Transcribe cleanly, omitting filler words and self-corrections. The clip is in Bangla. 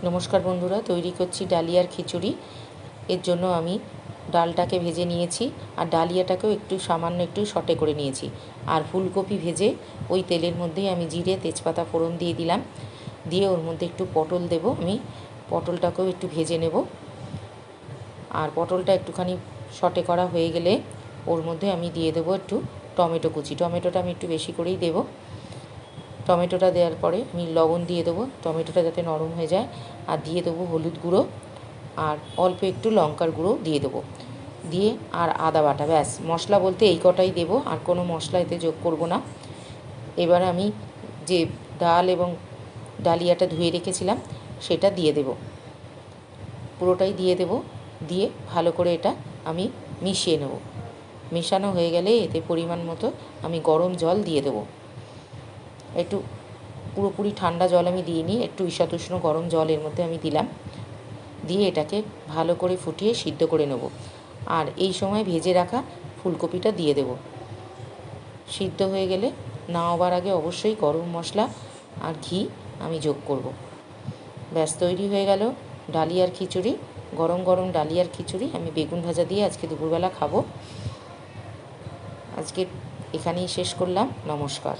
নমস্কার বন্ধুরা, তৈরি করছি ডালিয়ার খিচুড়ি। এর জন্য আমি ডালটাকে ভেজে নিয়েছি আর ডালিয়াটাকেও সামান্য একটু সটে করে নিয়েছি। আর ফুলকপি ভেজে ওই তেলের মধ্যেই আমি জিরে তেজপাতা ফোড়ন দিয়ে দিলাম। দিয়ে ওর মধ্যে একটু পটল দেব। আমি পটলটাকেও একটু ভেজে নেব। আর পটলটা একটুখানি সটে করা হয়ে গেলে ওর মধ্যে আমি দিয়ে দেবো একটু টমেটো কুচি। টমেটোটা আমি একটু বেশি করেই দেবো। টমেটোটা দেওয়ার পরে আমি লবণ দিয়ে দেবো, টমেটোটা যাতে নরম হয়ে যায়। আর দিয়ে দেবো হলুদ গুঁড়ো আর অল্প একটু লঙ্কার গুঁড়ো দিয়ে দেবো। দিয়ে আর আদা বাটা, ব্যাস। মশলা বলতে এই কটাই দেবো, আর কোনো মশলা এতে যোগ করব না। এবার আমি যে ডাল এবং ডালিয়াটা ধুয়ে রেখেছিলাম সেটা দিয়ে দেব, পুরোটাই দিয়ে দেব। দিয়ে ভালো করে এটা আমি মিশিয়ে নেব। মেশানো হয়ে গেলে এতে পরিমাণ মতো আমি গরম জল দিয়ে দেবো। একটু পুরোপুরি ঠান্ডা জল আমি দিইনি, একটু ঈষৎ গরম জল এর মধ্যে আমি দিলাম। দিয়ে এটাকে ভালো করে ফুটিয়ে সিদ্ধ করে নেব। আর এই সময় ভেজে রাখা ফুলকপিটা দিয়ে দেব। সিদ্ধ হয়ে গেলে নামাবার আগে অবশ্যই গরম মশলা আর ঘি আমি যোগ করব। ব্যাস, তৈরি হয়ে গেল ডালিয়ার খিচুড়ি। গরম গরম ডালিয়ার খিচুড়ি আমি বেগুন ভাজা দিয়ে আজকে দুপুরবেলা খাবো। আজকে এখানেই শেষ করলাম। নমস্কার।